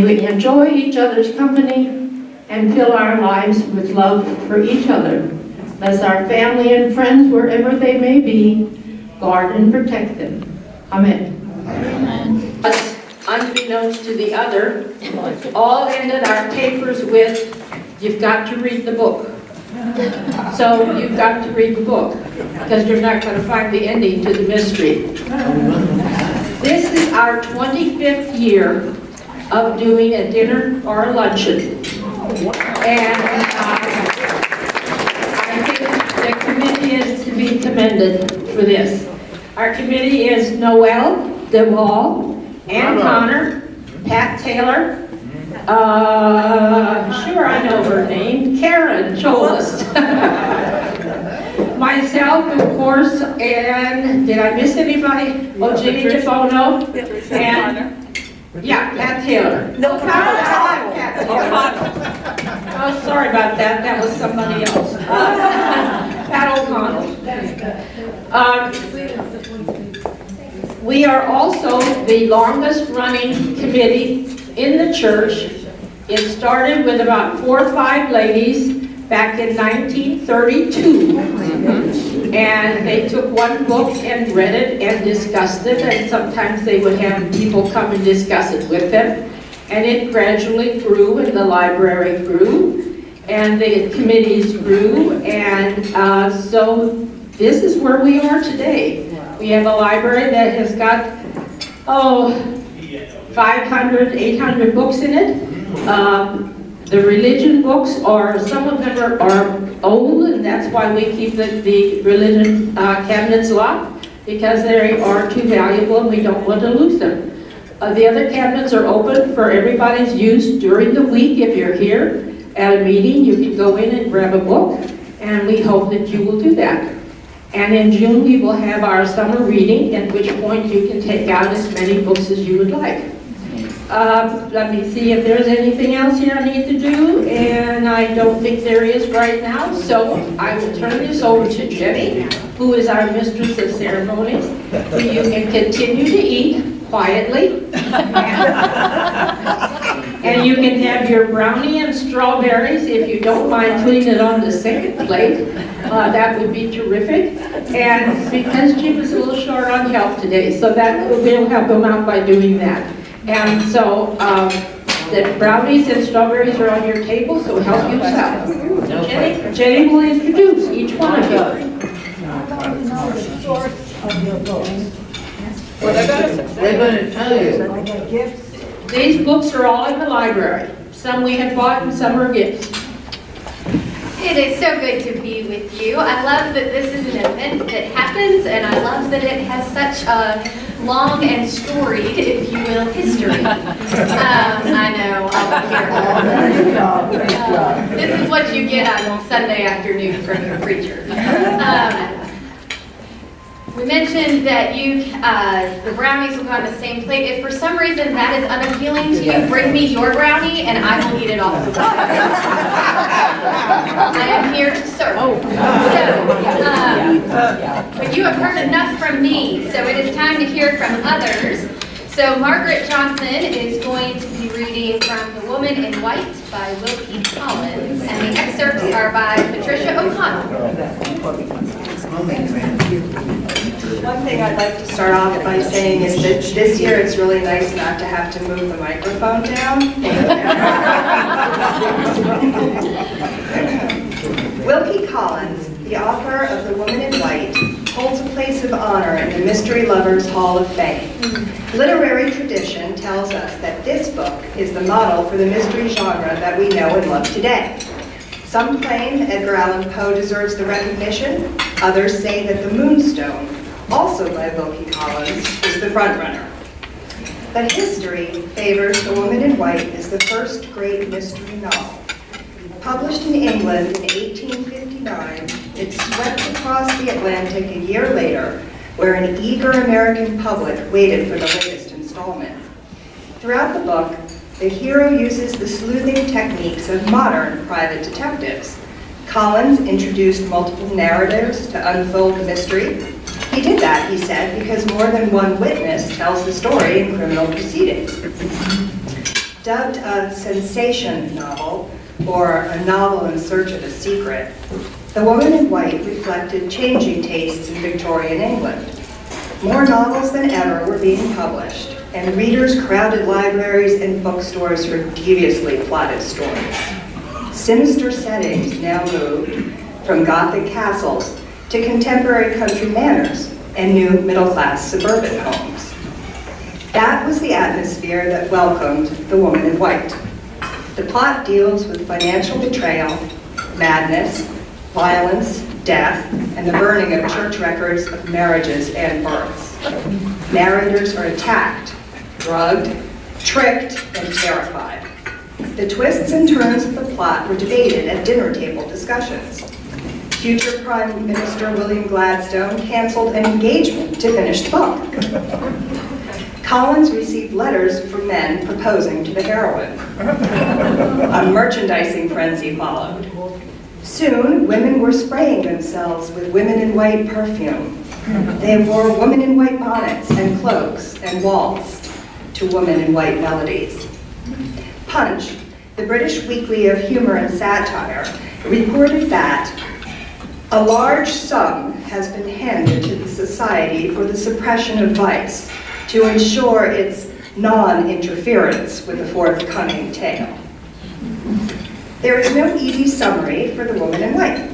We enjoy each other's company and fill our lives with love for each other. Bless our family and friends wherever they may be. Guard and protect them. Amen. Amen. But unbeknownst to the other, all ended our papers with, "You've got to read the book." So you've got to read the book, because you're not going to find the ending to the mystery. This is our 25th year of doing a dinner or a luncheon. And I think the committee is to be commended for this. Our committee is Noelle DeWall, Ann Connor, Pat Taylor, I'm sure I know her name, Karen Cholist, myself, of course, and did I miss anybody? Oh, Ginny Jafono, and yeah, Pat Taylor. No, Pat Taylor. Oh, sorry about that. That was somebody else. Pat O'Connell. We are also the longest running committee in the church. It started with about 4 or 5 ladies back in 1932. And they took one book and read it and discussed it, and sometimes they would have people come and discuss it with them. And it gradually grew, and the library grew, and the committees grew, and so this is where we are today. We have a library that has got, 500, 800 books in it. The religion books are, some of them are old, and that's why we keep the religion cabinets locked, because they are too valuable and we don't want to lose them. The other cabinets are open for everybody's use during the week. If you're here at a meeting, you can go in and grab a book, and we hope that you will do that. And in June, we will have our summer reading, at which point you can take out as many books as you would like. Let me see if there's anything else here I need to do, and I don't think there is right now, so I will turn this over to Jenny, who is our mistress of ceremonies, so you can continue to eat quietly, and you can have your brownie and strawberries if you don't mind putting it on the second plate. That would be terrific, and because Jim is a little short on help today, so that we'll help him out by doing that. And so the brownies and strawberries are on your table, so help yourself. Jenny will introduce each one of you. What they're going to tell you. These books are all in the library. Some we have bought and some are gifts. It is so good to be with you. I love that this is an event that happens, and I love that it has such a long and storied, if you will, history. I know, I'll hear all this is what you get on Sunday afternoon from your preacher. We mentioned that the brownies will go on the same plate. If for some reason that is unappealing to you, bring me your brownie and I will eat it off the plate. I am here to serve. But you have heard enough from me, so it is time to hear from others. So Margaret Johnson is going to be reading from The Woman in White by Wilkie Collins, and the excerpts are by Patricia O'Connell. One thing I'd like to start off by saying is that this year it's really nice not to have to move the microphone down. Wilkie Collins, the author of The Woman in White, holds a place of honor in the Mystery Lovers Hall of Fame. Literary tradition tells us that this book is the model for the mystery genre that we know and love today. Some claim Edgar Allan Poe deserves the recognition. Others say that The Moonstone, also by Wilkie Collins, is the frontrunner. But history favors The Woman in White as the first great mystery novel. Published in England in 1859, it swept across the Atlantic a year later, where an eager American public waited for the latest installment. Throughout the book, the hero uses the sleuthing techniques of modern private detectives. Collins introduced multiple narratives to unfold the mystery. He did that, he said, because more than one witness tells the story in criminal proceedings. Dubbed a sensation novel, or a novel in search of a secret, The Woman in White reflected changing tastes in Victorian England. More novels than ever were being published, and readers crowded libraries and bookstores for deviously plotted stories. Sinister settings now moved from Gothic castles to contemporary country manors and new middle-class suburban homes. That was the atmosphere that welcomed The Woman in White. The plot deals with financial betrayal, madness, violence, death, and the burning of church records of marriages and births. Narrators are attacked, drugged, tricked, and terrified. The twists and turns of the plot were debated at dinner table discussions. Future Prime Minister William Gladstone canceled an engagement to finish the book. Collins received letters from men proposing to the heroine. A merchandising frenzy followed. Soon, women were spraying themselves with women in white perfume. They wore women in white bonnets and cloaks and waltzed to women in white melodies. Punch, the British weekly of humor and satire, reported that a large sum has been handed to the Society for the Suppression of Vice to ensure its non-interference with the forthcoming tale. There is no easy summary for The Woman in White.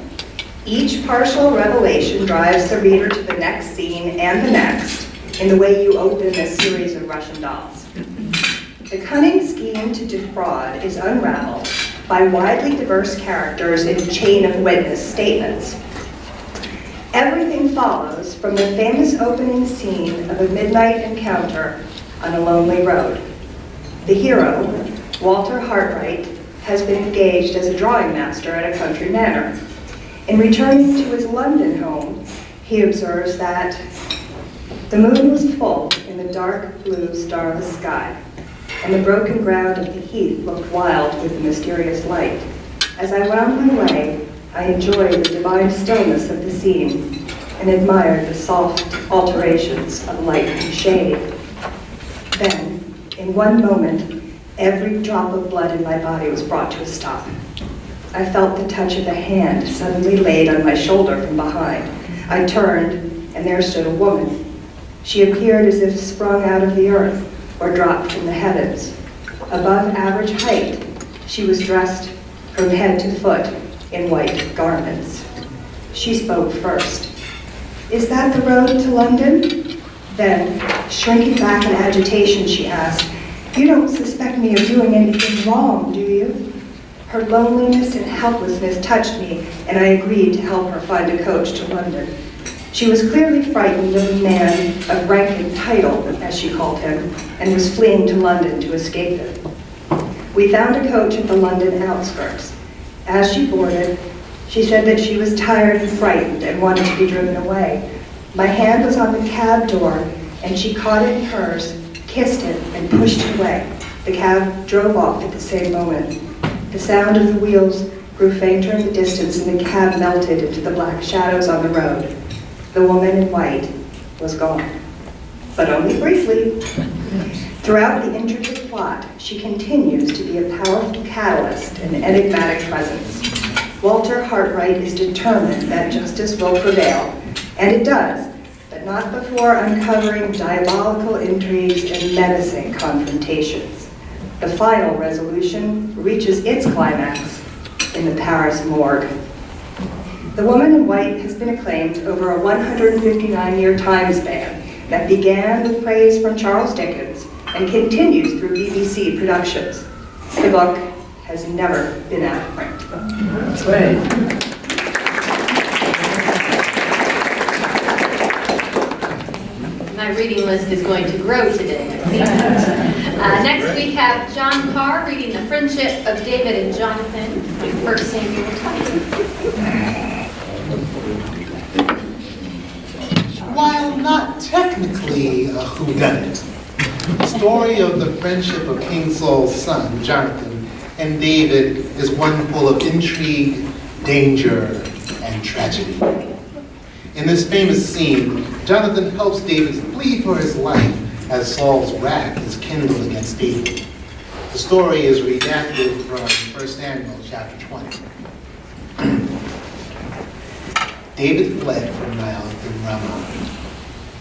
Each partial revelation drives the reader to the next scene and the next in the way you open a series of Russian dolls. The cunning scheme to defraud is unraveled by widely diverse characters in chain of witness statements. Everything follows from the famous opening scene of a midnight encounter on a lonely road. The hero, Walter Hartwright, has been engaged as a drawing master at a country manor. In returning to his London home, he observes that the moon was full in the dark blue starless sky, and the broken ground of the heath looked wild with the mysterious light. As I wound my way, I enjoyed the divine stillness of the scene and admired the soft alterations of light and shade. Then, in one moment, every drop of blood in my body was brought to a stop. I felt the touch of a hand suddenly laid on my shoulder from behind. I turned, and there stood a woman. She appeared as if sprung out of the earth or dropped from the heavens. Above average height, she was dressed from head to foot in white garments. She spoke first. "Is that the road to London?" Then, shrinking back in agitation, she asked, "You don't suspect me of doing anything wrong, do you?" Her loneliness and helplessness touched me, and I agreed to help her find a coach to London. She was clearly frightened of a man of rank and title, as she called him, and was fleeing to London to escape him. We found a coach at the London outskirts. As she boarded, she said that she was tired and frightened and wanted to be driven away. My hand was on the cab door, and she caught it in hers, kissed it, and pushed it away. The cab drove off at the same moment. The sound of the wheels grew fainter in the distance, and the cab melted into the black shadows on the road. The woman in white was gone, but only briefly. Throughout the intricate plot, she continues to be a powerful catalyst and enigmatic presence. Walter Hartwright is determined that justice will prevail, and it does, but not before uncovering diabolical intrigues and menacing confrontations. The final resolution reaches its climax in the Paris morgue. The Woman in White has been acclaimed over a 159-year time span that began with praise from Charles Dickens and continues through BBC productions. The book has never been out of print. That's right. My reading list is going to grow today. I see that. Next we have John Carr reading The Friendship of David and Jonathan, 1 Samuel 20. While not technically a whodunit, the story of the friendship of King Saul's son, Jonathan, and David is one full of intrigue, danger, and tragedy. In this famous scene, Jonathan helps David flee for his life as Saul's wrath is kindled against David. The story is redacted from 1 Samuel chapter 20. David fled from Naioth in Ramah.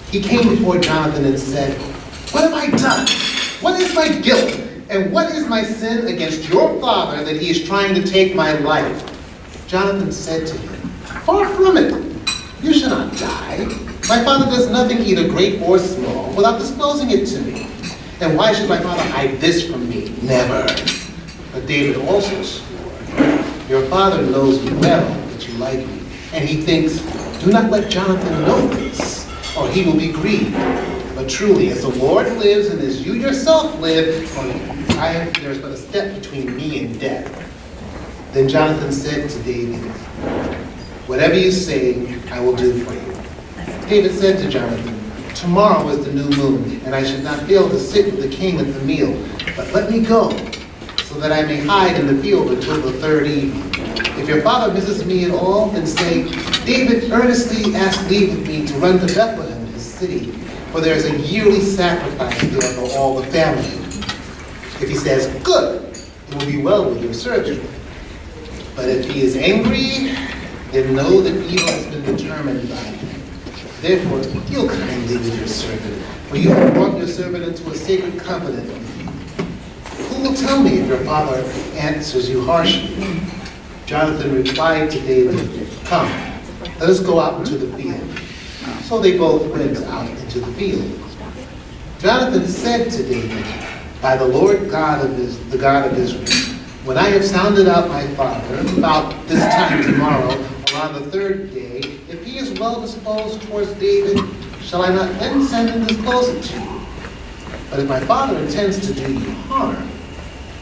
He came before Jonathan and said, "What have I done? What is my guilt? And what is my sin against your father that he is trying to take my life?" Jonathan said to him, "Far from it. You shall not die. My father does nothing either great or small without disclosing it to me. And why should my father hide this from me? Never." But David also swore, "Your father knows well that you like me, and he thinks, 'Do not let Jonathan know this, or he will be grieved.' But truly, as the Lord lives and as you yourself live, there's but a step between me and death." Then Jonathan said to David, "Whatever you say, I will do for you." David said to Jonathan, "Tomorrow is the new moon, and I should not be able to sit with the king at the meal. But let me go, so that I may hide in the field until the third evening. If your father misses me at all, then say, 'David earnestly asked leave of me to run to Bethlehem, his city, for there is a yearly sacrifice there for all the family.' If he says, 'Good,' it will be well with your servant. But if he is angry, then know that evil has been determined by him. Therefore, deal kindly with your servant, for you have brought your servant into a sacred covenant with me. Who will tell me if your father answers you harshly?" Jonathan replied to David, "Come, let us go out into the field." So they both went out into the field. Jonathan said to David, "By the Lord God of the God of Israel, when I have sounded out my father about this time tomorrow, or on the third day, if he is well disposed towards David, shall I not then send and disclose it to you? But if my father intends to do you harm,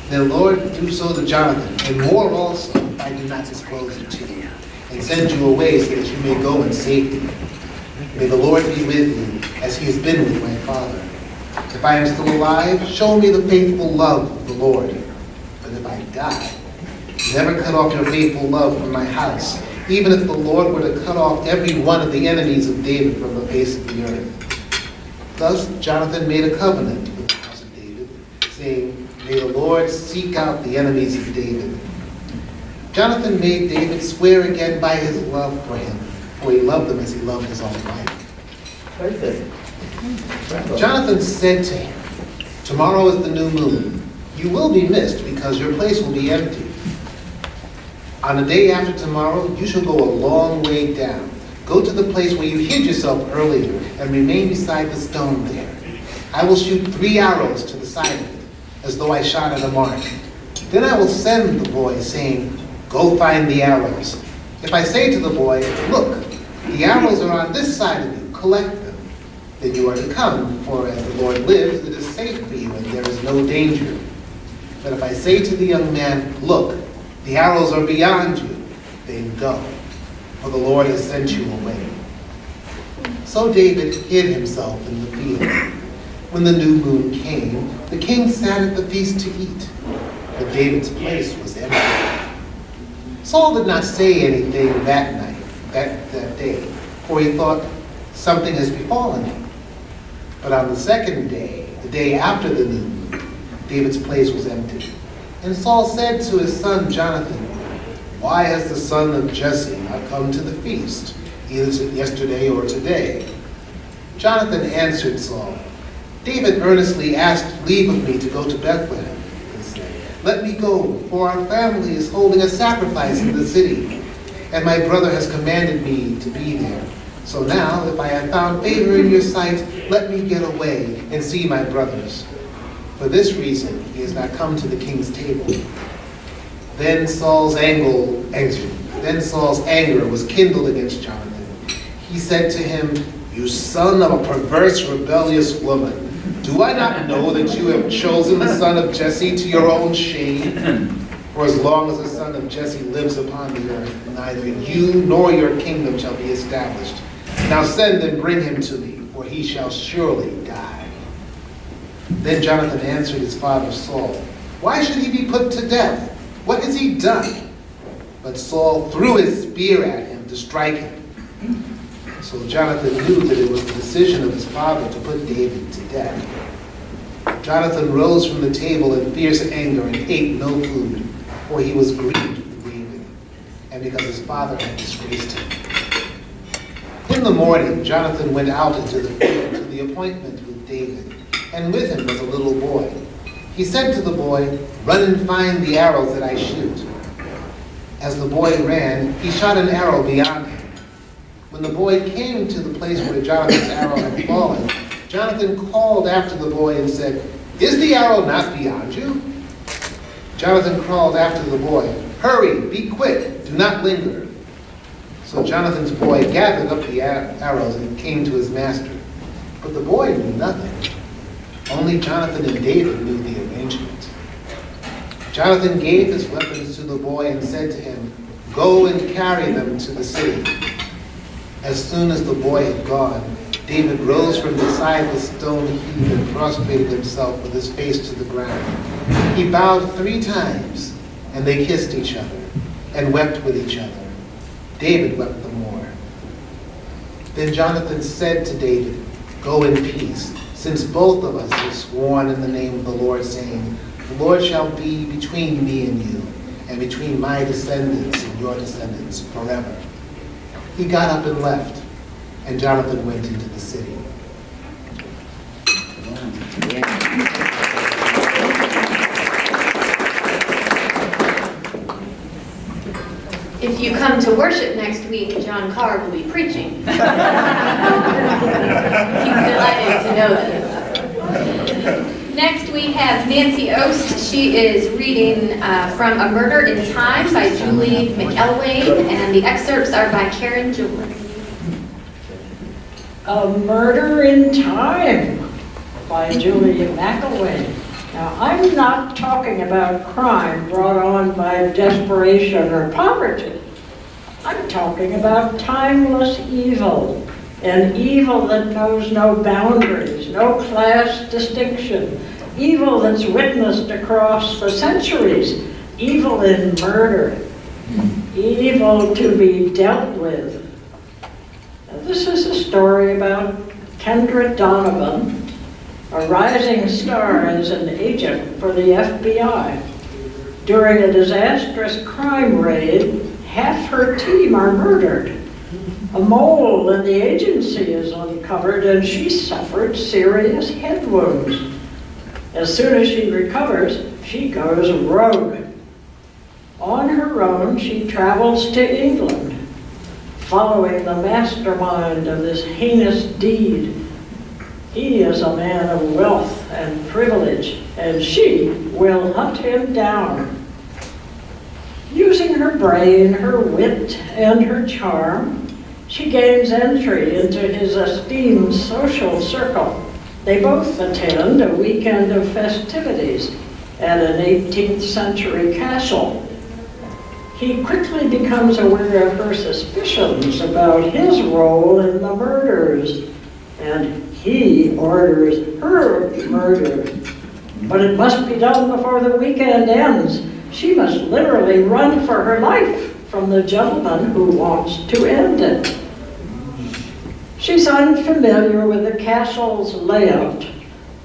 then Lord, do so to Jonathan, and more also, if I do not disclose it to you, and send you away so that you may go in safety. May the Lord be with you, as he has been with my father. If I am still alive, show me the faithful love of the Lord. But if I die, never cut off your faithful love from my house, even if the Lord were to cut off every one of the enemies of David from the face of the earth." Thus Jonathan made a covenant with the house of David, saying, "May the Lord seek out the enemies of David." Jonathan made David swear again by his love for him, for he loved him as he loved his own life. Jonathan said to him, "Tomorrow is the new moon. You will be missed because your place will be empty. On the day after tomorrow, you shall go a long way down. Go to the place where you hid yourself earlier and remain beside the stone there. I will shoot 3 arrows to the side of it, as though I shot at a mark. Then I will send the boy, saying, 'Go find the arrows.' If I say to the boy, 'Look, the arrows are on this side of you, collect them,' then you are to come, for as the Lord lives, it is safe for you and there is no danger. But if I say to the young man, 'Look, the arrows are beyond you,' then go, for the Lord has sent you away." So David hid himself in the field. When the new moon came, the king sat at the feast to eat, but David's place was empty. Saul did not say anything that night, that day, for he thought, "Something has befallen him." But on the second day, the day after the new moon, David's place was empty. And Saul said to his son Jonathan, "Why has the son of Jesse not come to the feast, either yesterday or today?" Jonathan answered Saul, "David earnestly asked leave of me to go to Bethlehem. He said, 'Let me go, for our family is holding a sacrifice in the city, and my brother has commanded me to be there. So now, if I have found favor in your sight, let me get away and see my brothers.' For this reason, he has not come to the king's table." Then Saul's anger was kindled against Jonathan. He said to him, "You son of a perverse, rebellious woman, do I not know that you have chosen the son of Jesse to your own shame? For as long as the son of Jesse lives upon the earth, neither you nor your kingdom shall be established. Now send and bring him to me, for he shall surely die." Then Jonathan answered his father Saul, "Why should he be put to death? What has he done?" But Saul threw his spear at him to strike him. So Jonathan knew that it was the decision of his father to put David to death. Jonathan rose from the table in fierce anger and ate no food, for he was grieved for David, and because his father had disgraced him. In the morning, Jonathan went out into the field to the appointment with David, and with him was a little boy. He said to the boy, "Run and find the arrows that I shoot." As the boy ran, he shot an arrow beyond him. When the boy came to the place where Jonathan's arrow had fallen, Jonathan called after the boy and said, "Is the arrow not beyond you?" Jonathan called after the boy, "Hurry, be quick, do not linger." So Jonathan's boy gathered up the arrows and came to his master. But the boy knew nothing. Only Jonathan and David knew the arrangement. Jonathan gave his weapons to the boy and said to him, "Go and carry them to the city." As soon as the boy had gone, David rose from beside the stone heap and prostrated himself with his face to the ground. He bowed 3 times, and they kissed each other and wept with each other. David wept the more. Then Jonathan said to David, "Go in peace, since both of us have sworn in the name of the Lord, saying, 'The Lord shall be between me and you, and between my descendants and your descendants forever.'" He got up and left, and Jonathan went into the city. If you come to worship next week, John Carr will be preaching. He's delighted to know this. Next we have Nancy Ost. She is reading from A Murder in Time by Julie McElwain, and the excerpts are by Karen Jules. A Murder in Time by Julie McElwain. Now, I'm not talking about crime brought on by desperation or poverty. I'm talking about timeless evil, an evil that knows no boundaries, no class distinction, evil that's witnessed across the centuries, evil in murder, evil to be dealt with. This is a story about Kendra Donovan, a rising star as an agent for the FBI. During a disastrous crime raid, half her team are murdered. A mole in the agency is uncovered, and she suffered serious head wounds. As soon as she recovers, she goes rogue. On her own, she travels to England, following the mastermind of this heinous deed. He is a man of wealth and privilege, and she will hunt him down. Using her brain, her wit, and her charm, she gains entry into his esteemed social circle. They both attend a weekend of festivities at an 18th century castle. He quickly becomes aware of her suspicions about his role in the murders, and he orders her murder. But it must be done before the weekend ends. She must literally run for her life from the gentleman who wants to end it. She's unfamiliar with the castle's layout,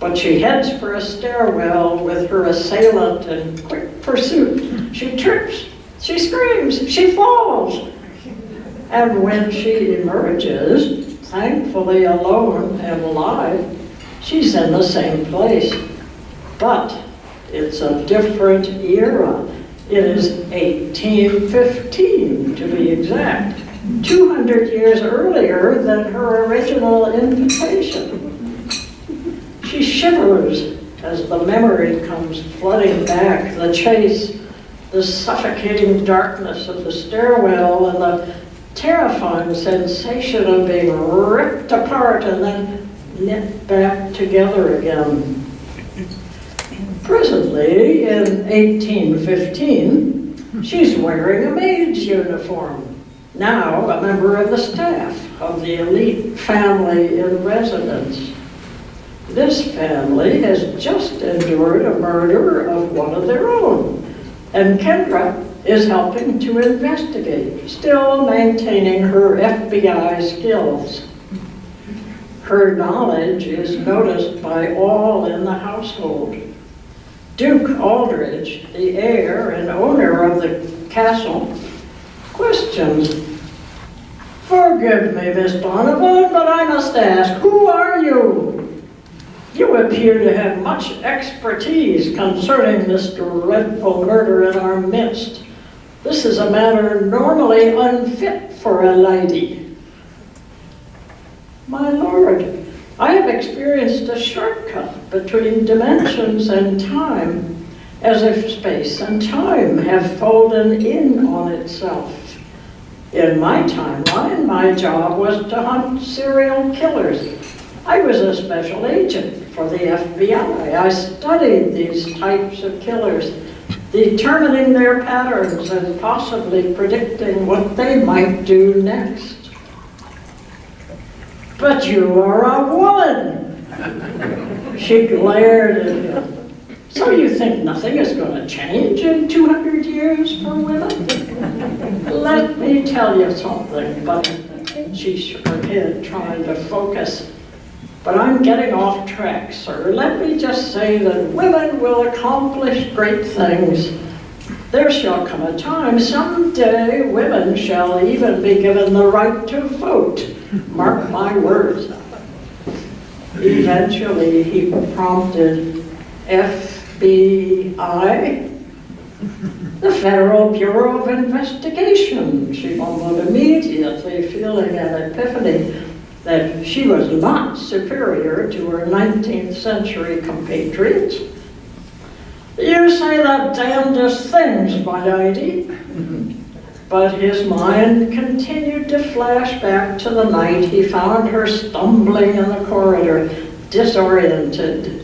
but she heads for a stairwell with her assailant in quick pursuit. She trips, she screams, she falls. And when she emerges, thankfully alone and alive, she's in the same place. But it's a different era. It is 1815 to be exact, 200 years earlier than her original invitation. She shivers as the memory comes flooding back, the chase, the suffocating darkness of the stairwell, and the terrifying sensation of being ripped apart and then knit back together again. Presently, in 1815, she's wearing a maid's uniform, now a member of the staff of the elite family in residence. This family has just endured a murder of one of their own, and Kendra is helping to investigate, still maintaining her FBI skills. Her knowledge is noticed by all in the house. household. Duke Aldrich, the heir and owner of the castle, questioned, "Forgive me, Miss Donovan, but I must ask, who are you? You appear to have much expertise concerning this dreadful murder in our midst. This is a matter normally unfit for a lady." "My lord, I have experienced a shortcut between dimensions and time, as if space and time have folded in on itself. In my timeline, my job was to hunt serial killers. I was a special agent for the FBI. I studied these types of killers, determining their patterns and possibly predicting what they might do next." "But you are a woman!" She glared at him. "So you think nothing is going to change in 200 years for women? Let me tell you something," but she shook her head, trying to focus. "But I'm getting off track, sir. Let me just say that women will accomplish great things. There shall come a time, someday, women shall even be given the right to vote. Mark my words." Eventually, he prompted, "FBI? The Federal Bureau of Investigation," she mumbled, immediately feeling an epiphany that she was not superior to her 19th century compatriots. "You say the damnedest things, my lady." But his mind continued to flash back to the night he found her stumbling in the corridor, disoriented.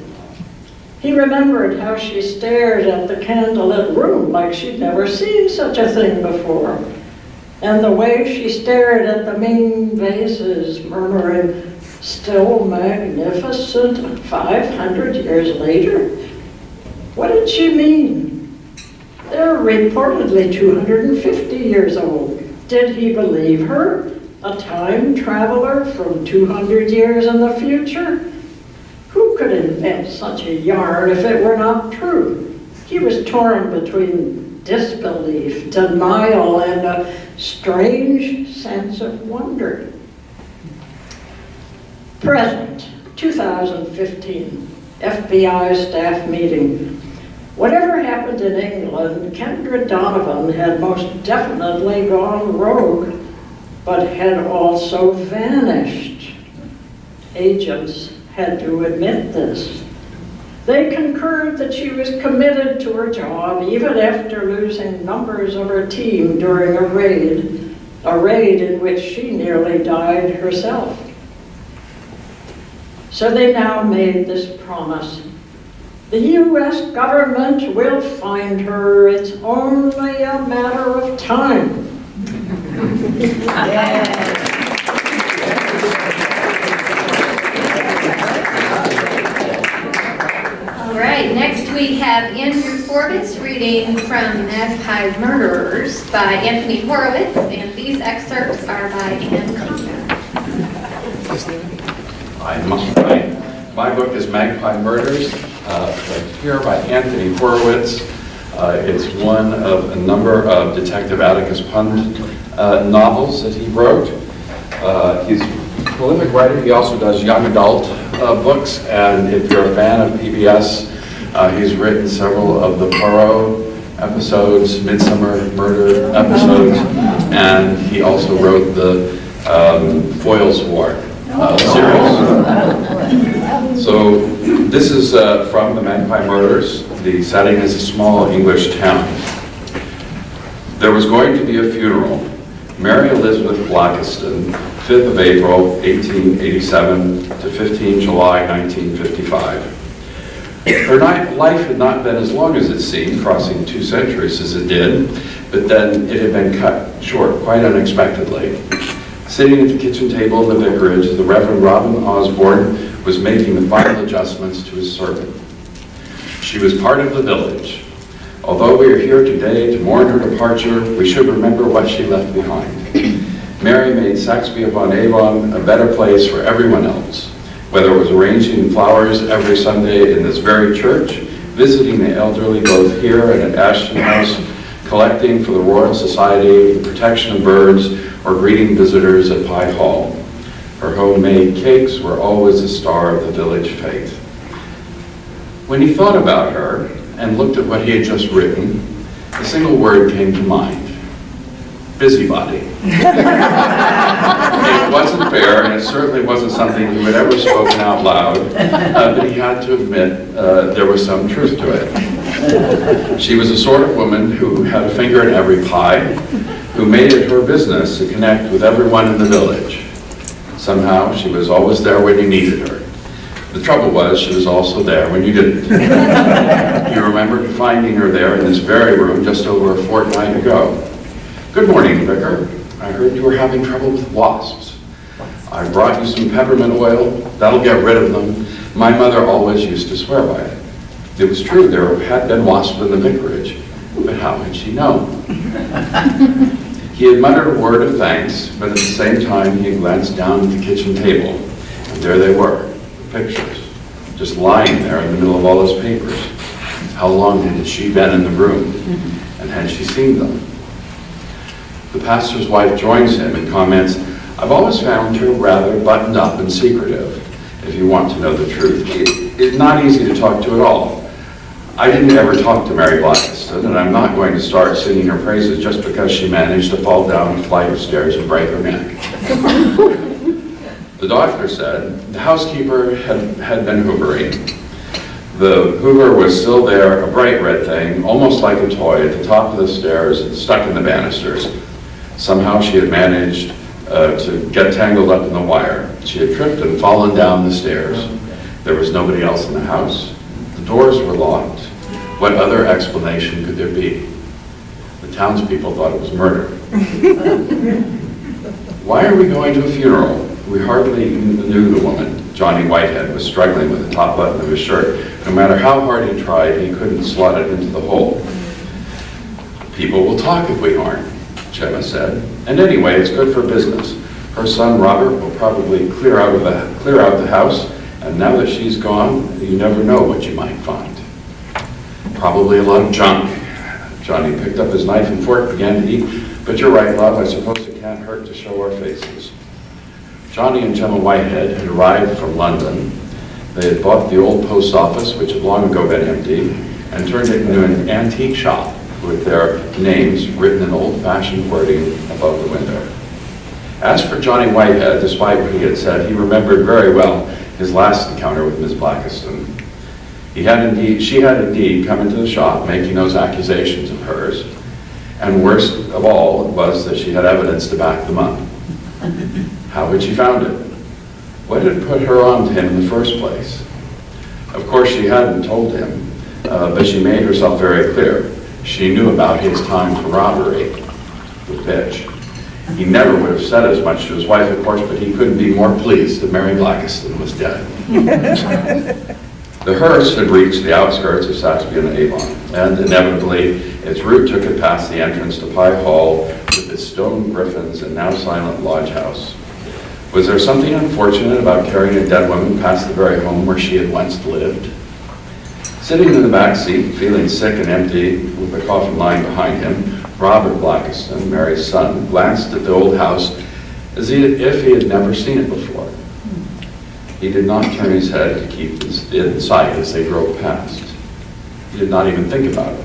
He remembered how she stared at the candlelit room like she'd never seen such a thing before, and the way she stared at the Ming vases, murmuring, "Still magnificent 500 years later." What did she mean? They're reportedly 250 years old. Did he believe her? A time traveler from 200 years in the future? Who could invent such a yarn if it were not true? He was torn between disbelief, denial, and a strange sense of wonder. Present, 2015, FBI staff meeting. Whatever happened in England, Kendra Donovan had most definitely gone rogue, but had also vanished. Agents had to admit this. They concurred that she was committed to her job even after losing numbers of her team during a raid in which she nearly died herself. So they now made this promise. The U.S. government will find her. It's only a matter of time. All right, next we have Andrew Forbes reading from Magpie Murderers by Anthony Horowitz, and these excerpts are by Ann Conrad. My book is Magpie Murders, here by Anthony Horowitz. It's one of a number of Detective Atticus Pund novels that he wrote. He's a prolific writer. He also does young adult books, and if you're a fan of PBS, he's written several of the Poirot episodes, Midsummer Murder episodes, and he also wrote the Foyle's War series. So this is from the Magpie Murders. The setting is a small English town. There was going to be a funeral. Mary Elizabeth Blackiston, 5th of April, 1887 to 15 July, 1955. Her life had not been as long as it seemed, crossing 2 centuries as it did, but then it had been cut short quite unexpectedly. Sitting at the kitchen table in the vicarage, the Reverend Robin Osborne was making the final adjustments to his sermon. She was part of the village. Although we are here today to mourn her departure, we should remember what she left behind. Mary made Saxby-upon-Avon a better place for everyone else. Whether it was arranging flowers every Sunday in this very church, visiting the elderly both here and at Ashton House, collecting for the Royal Society for the Protection of Birds, or greeting visitors at Pye Hall. Her homemade cakes were always a star of the village fete. When he thought about her and looked at what he had just written, a single word came to mind: busybody. It wasn't fair, and it certainly wasn't something he had ever spoken out loud, but he had to admit there was some truth to it. She was the sort of woman who had a finger in every pie, who made it her business to connect with everyone in the village. Somehow, she was always there when you needed her. The trouble was, she was also there when you didn't. You remember finding her there in this very room just over a fortnight ago. "Good morning, Vicar. I heard you were having trouble with wasps. I brought you some peppermint oil. That'll get rid of them. My mother always used to swear by it." It was true, there had been wasps in the vicarage, but how had she known? He had muttered a word of thanks, but at the same time he glanced down at the kitchen table, and there they were, the pictures, just lying there in the middle of all his papers. How long had she been in the room, and had she seen them? The pastor's wife joins him and comments, "I've always found her rather buttoned up and secretive, if you want to know the truth. It's not easy to talk to at all. I didn't ever talk to Mary Blackiston, and I'm not going to start singing her praises just because she managed to fall down a flight of stairs and break her neck." The doctor said the housekeeper had been hoovering. The hoover was still there, a bright red thing, almost like a toy, at the top of the stairs, stuck in the banisters. Somehow she had managed to get tangled up in the wire. She had tripped and fallen down the stairs. There was nobody else in the house. The doors were locked. What other explanation could there be? The townspeople thought it was murder. "Why are we going to a funeral? We hardly knew the woman." Johnny Whitehead was struggling with the top button of his shirt. No matter how hard he tried, he couldn't slot it into the hole. "People will talk if we aren't," Gemma said. "And anyway, it's good for business. Her son Robert will probably clear out the house, and now that she's gone, you never know what you might find. Probably a lot of junk." Johnny picked up his knife and fork, began to eat. "But you're right, love, I suppose it can't hurt to show our faces." Johnny and Gemma Whitehead had arrived from London. They had bought the old post office, which had long ago been empty, and turned it into an antique shop with their names written in old-fashioned wording above the window. As for Johnny Whitehead, despite what he had said, he remembered very well his last encounter with Miss Blackiston. She had indeed come into the shop making those accusations of hers, and worst of all was that she had evidence to back them up. How had she found it? What had put her on to him in the first place? Of course, she hadn't told him, but she made herself very clear. She knew about his time for robbery with Pitch. He never would have said as much to his wife, of course, but he couldn't be more pleased that Mary Blackiston was dead. The hearse had reached the outskirts of Saxby and Avon, and inevitably its route took it past the entrance to Pye Hall with its stone griffins and now silent lodge house. Was there something unfortunate about carrying a dead woman past the very home where she had once lived? Sitting in the back seat, feeling sick and empty, with the coffin lying behind him, Robert Blackiston, Mary's son, glanced at the old house as if he had never seen it before. He did not turn his head to keep it in sight as they drove past. He did not even think about it.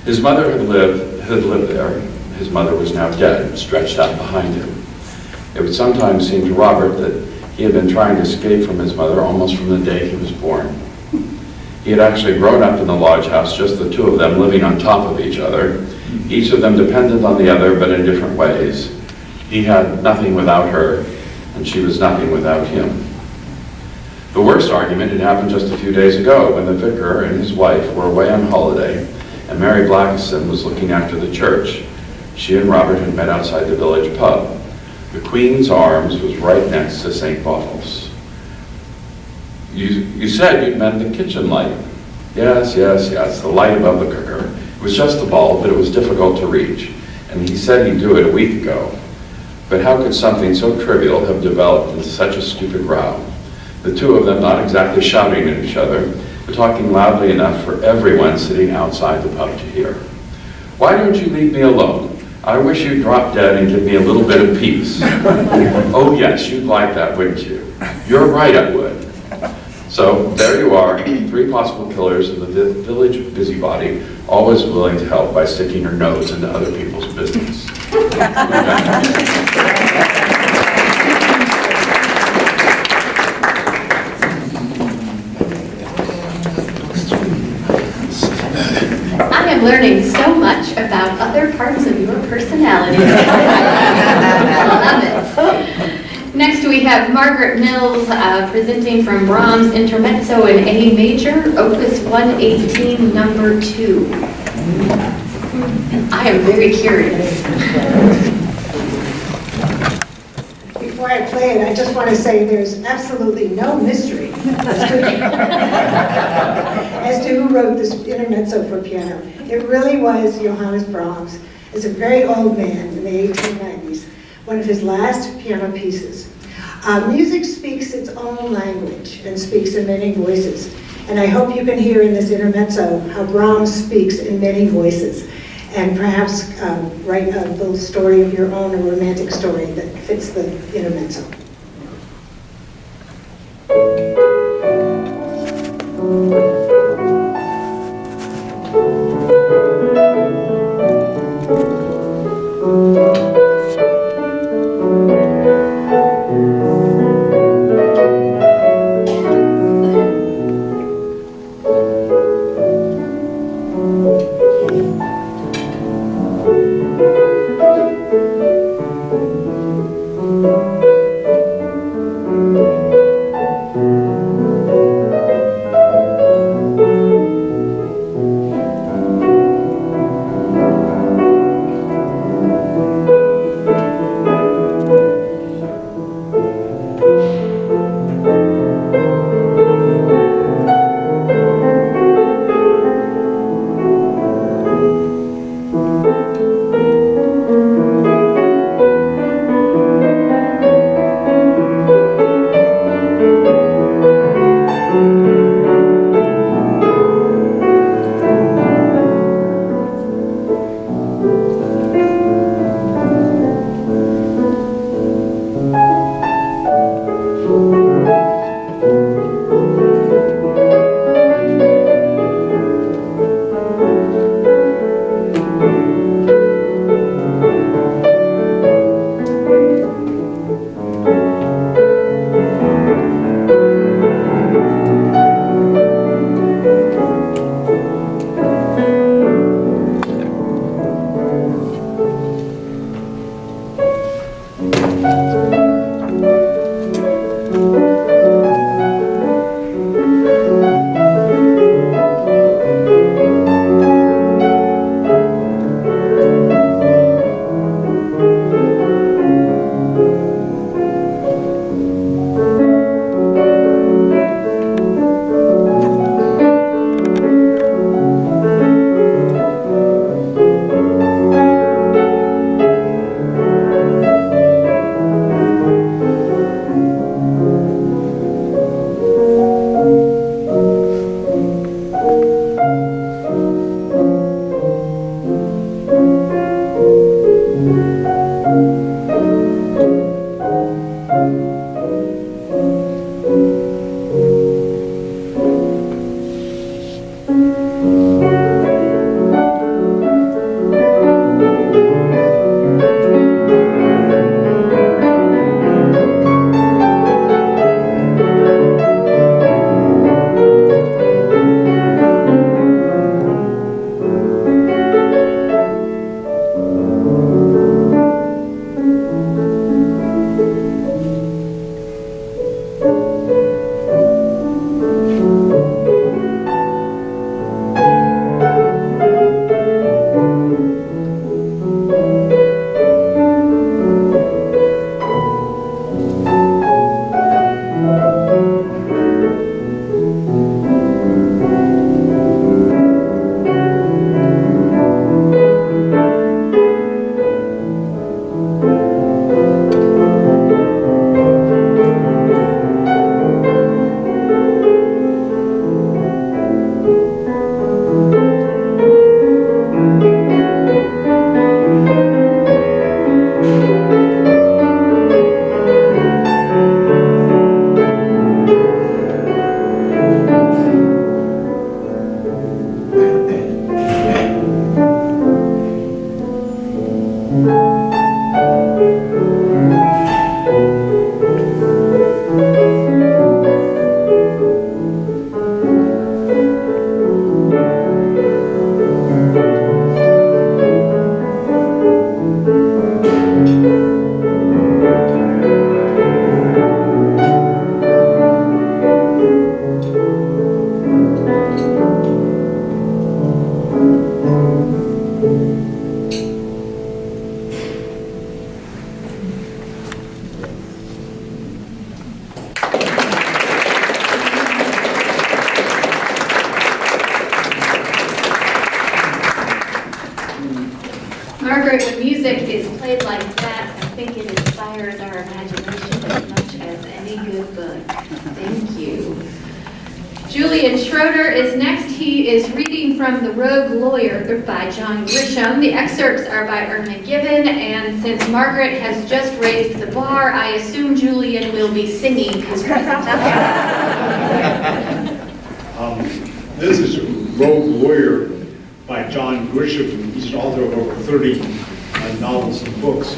His mother had lived there. His mother was now dead, stretched out behind him. It would sometimes seem to Robert that he had been trying to escape from his mother almost from the day he was born. He had actually grown up in the lodge house, just the two of them living on top of each other, each of them dependent on the other, but in different ways. He had nothing without her, and she was nothing without him. The worst argument had happened just a few days ago when the vicar and his wife were away on holiday, and Mary Blackiston was looking after the church. She and Robert had met outside the village pub. The Queen's Arms was right next to St. Botolph's. You said you'd mend the kitchen light." Yes, the light above the cooker. It was just a bulb, but it was difficult to reach, and he said he'd do it a week ago. But how could something so trivial have developed into such a stupid row? The two of them not exactly shouting at each other, but talking loudly enough for everyone sitting outside the pub to hear. "Why don't you leave me alone? I wish you'd drop dead and give me a little bit of peace." "Oh yes, you'd like that, wouldn't you?" "You're right, I would." So there you are, three possible killers of the village busybody, always willing to help by sticking her nose into other people's business. I am learning so much about other parts of your personality. I love it. Next, we have Margaret Mills presenting from Brahms' Intermezzo in A major, Opus 118, number 2. I am very curious. Before I play it, I just want to say there's absolutely no mystery as to who wrote this intermezzo for piano. It really was Johannes Brahms. As a very old man in the 1890s, one of his last piano pieces. Music speaks its own language and speaks in many voices. And I hope you can hear in this intermezzo how Brahms speaks in many voices. And perhaps write a little story of your own, a romantic story that fits the intermezzo. Margaret, when music is played like that, I think it inspires our imagination as much as any good book. Thank you. Julian Schroeder is next. He is reading from The Rogue Lawyer by John Grisham. The excerpts are by Erna Given, and since Margaret has just raised the bar, I assume Julian will be singing his presentation. This is Rogue Lawyer by John Grisham. He's an author of over 30 novels and books.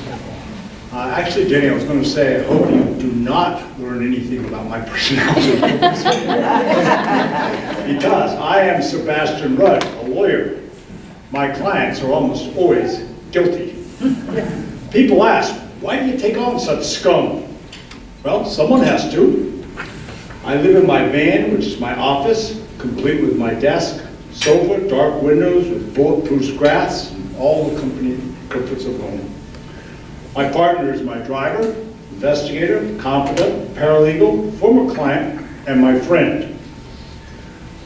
Actually, Jenny, I was going to say, I hope you do not learn anything about my personality. Because I am Sebastian Rudd, a lawyer. My clients are almost always guilty. People ask, why do you take on such scum? Well, someone has to. I live in my van, which is my office, complete with my desk, sofa, dark windows with bulletproof grass, and all the company comforts of home. My partner is my driver, investigator, confidant, paralegal, former client, and my friend.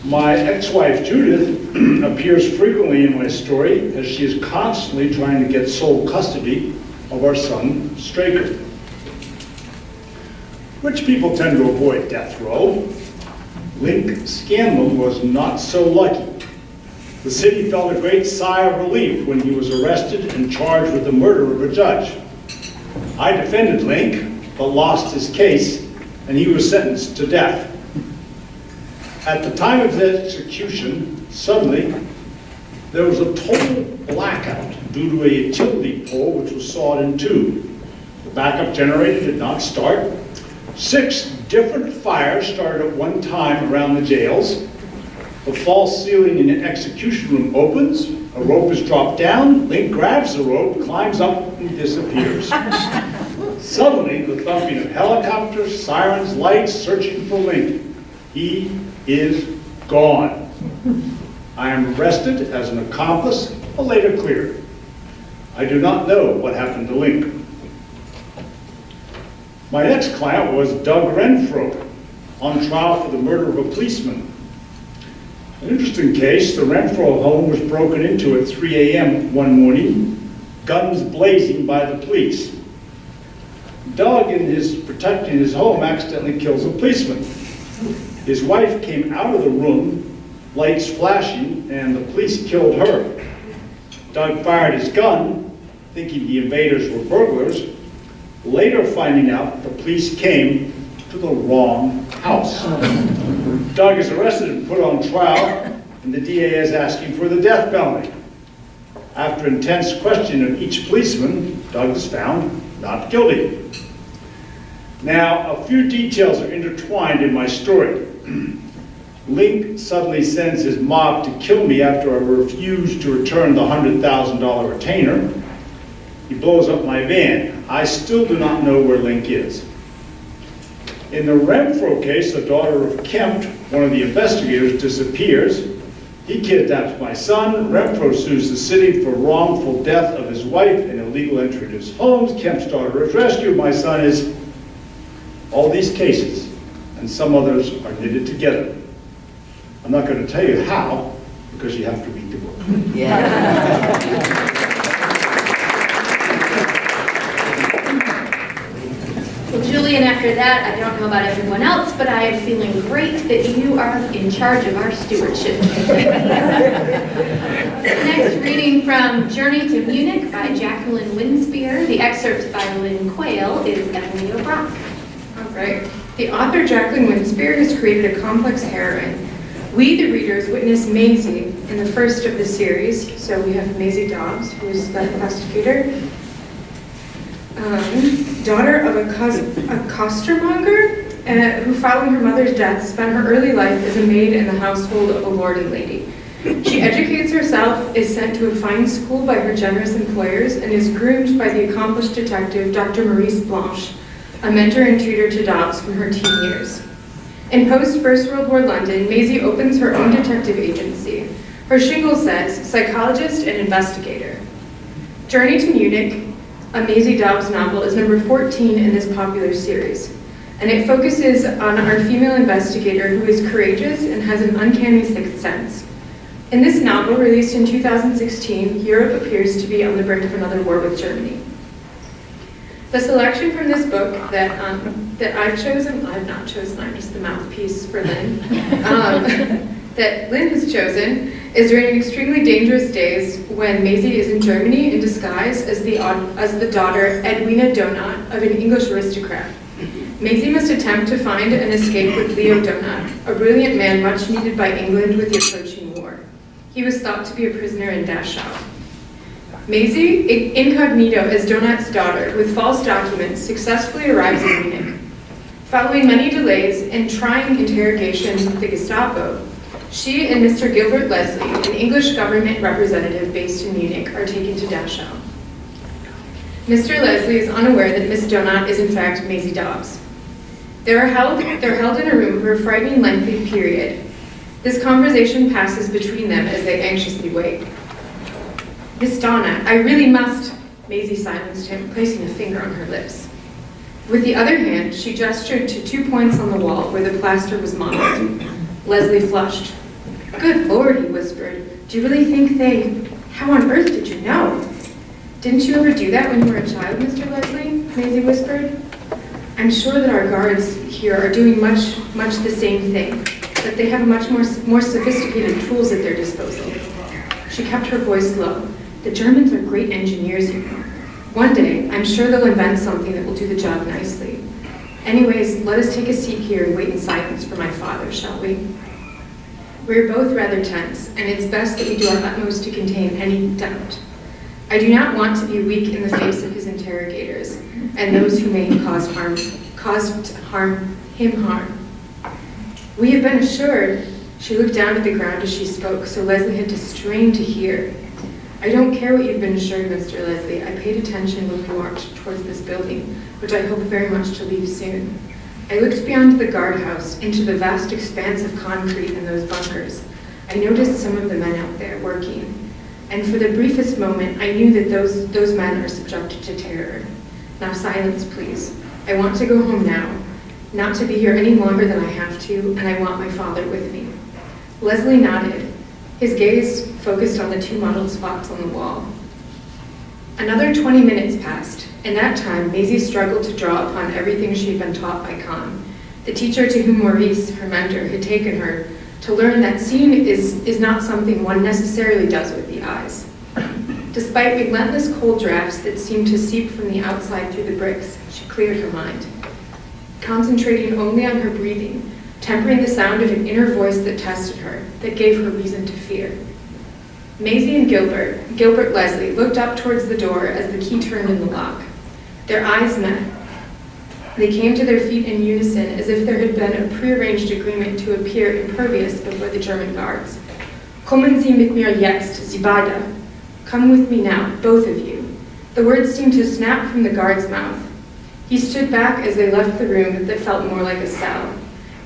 My ex-wife Judith appears frequently in my story as she is constantly trying to get sole custody of our son, Straker. Rich people tend to avoid death row. Link Scanlon was not so lucky. The city felt a great sigh of relief when he was arrested and charged with the murder of a judge. I defended Link, but lost his case, and he was sentenced to death. At the time of his execution, suddenly, there was a total blackout due to a utility pole which was sawed in two. The backup generator did not start. 6 different fires started at one time around the jails. The false ceiling in the execution room opens, a rope is dropped down, Link grabs the rope, climbs up, and disappears. Suddenly, the thumping of helicopters, sirens, lights, searching for Link. He is gone. I am arrested as an accomplice, but later cleared. I do not know what happened to Link. My next client was Doug Renfro, on trial for the murder of a policeman. An interesting case, the Renfro home was broken into at 3 a.m. one morning, guns blazing by the police. Doug, in his protecting his home, accidentally kills a policeman. His wife came out of the room, lights flashing, and the police killed her. Doug fired his gun, thinking the invaders were burglars, later finding out the police came to the wrong house. Doug is arrested and put on trial, and the DA is asking for the death penalty. After intense questioning of each policeman, Doug is found not guilty. Now, a few details are intertwined in my story. Link suddenly sends his mob to kill me after I refuse to return the $100,000 retainer. He blows up my van. I still do not know where Link is. In the Renfro case, the daughter of Kemp, one of the investigators, disappears. He kidnaps my son. Renfro sues the city for wrongful death of his wife and illegal entry to his home. Kemp's daughter is rescued. My son is... All these cases, and some others, are knitted together. I'm not going to tell you how, because you have to read the book. Well, Julian, after that, I don't know about everyone else, but I am feeling great that you are in charge of our stewardship. Next, reading from Journey to Munich by Jacqueline Winspear. The excerpt by Lynn Quayle is Emily O'Brock. All right. The author Jacqueline Winspear has created a complex heroine. We, the readers, witness Maisie in the first of the series. So we have Maisie Dobbs, who is the investigator. Daughter of a costermonger who, following her mother's death, spent her early life as a maid in the household of a lord and lady. She educates herself, is sent to a fine school by her generous employers, and is groomed by the accomplished detective Dr. Maurice Blanche, a mentor and tutor to Dobbs from her teen years. In post-First World War London, Maisie opens her own detective agency. Her shingle says, psychologist and investigator. Journey to Munich, a Maisie Dobbs novel, is number 14 in this popular series, and it focuses on our female investigator who is courageous and has an uncanny sixth sense. In this novel, released in 2016, Europe appears to be on the brink of another war with Germany. The selection from this book that I've chosen, I've not chosen, I'm just the mouthpiece for Lynn, that Lynn has chosen is during extremely dangerous days when Maisie is in Germany in disguise as the daughter Edwina Donat of an English aristocrat. Maisie must attempt to find and escape with Leo Donat, a brilliant man much needed by England with the approaching war. He was thought to be a prisoner in Dachau. Maisie, incognito as Donat's daughter, with false documents, successfully arrives in Munich. Following many delays and trying interrogations with the Gestapo, she and Mr. Gilbert Leslie, an English government representative based in Munich, are taken to Dachau. Mr. Leslie is unaware that Miss Donat is in fact Maisie Dobbs. They're held in a room for a frightening lengthy period. This conversation passes between them as they anxiously wait. Miss Donat, I really must, Maisie silenced him, placing a finger on her lips. With the other hand, she gestured to 2 points on the wall where the plaster was modeled. Leslie flushed. Good Lord, he whispered. Do you really think how on earth did you know? Didn't you ever do that when you were a child, Mr. Leslie? Maisie whispered. I'm sure that our guards here are doing much the same thing, but they have much more sophisticated tools at their disposal. She kept her voice low. The Germans are great engineers, you know. One day, I'm sure they'll invent something that will do the job nicely. Anyways, let us take a seat here and wait in silence for my father, shall we? We're both rather tense, and it's best that we do our utmost to contain any doubt. I do not want to be weak in the face of his interrogators and those who may cause him harm. We have been assured. She looked down at the ground as she spoke, so Leslie had to strain to hear. I don't care what you've been assured, Mr. Leslie. I paid attention when we walked towards this building, which I hope very much to leave soon. I looked beyond the guardhouse into the vast expanse of concrete and those bunkers. I noticed some of the men out there working. And for the briefest moment, I knew that those men are subjected to terror. Now silence, please. I want to go home now, not to be here any longer than I have to, and I want my father with me. Leslie nodded. His gaze focused on the 2 modeled spots on the wall. Another 20 minutes passed. In that time, Maisie struggled to draw upon everything she had been taught by Kahn, the teacher to whom Maurice, her mentor, had taken her, to learn that seeing is not something one necessarily does with the eyes. Despite relentless cold drafts that seemed to seep from the outside through the bricks, she cleared her mind. Concentrating only on her breathing, tempering the sound of an inner voice that tested her, that gave her reason to fear. Maisie and Gilbert Leslie, looked up towards the door as the key turned in the lock. Their eyes met. They came to their feet in unison as if there had been a prearranged agreement to appear impervious before the German guards. Kommen Sie mit mir jetzt, Sie beide. Come with me now, both of you. The words seemed to snap from the guard's mouth. He stood back as they left the room that felt more like a cell,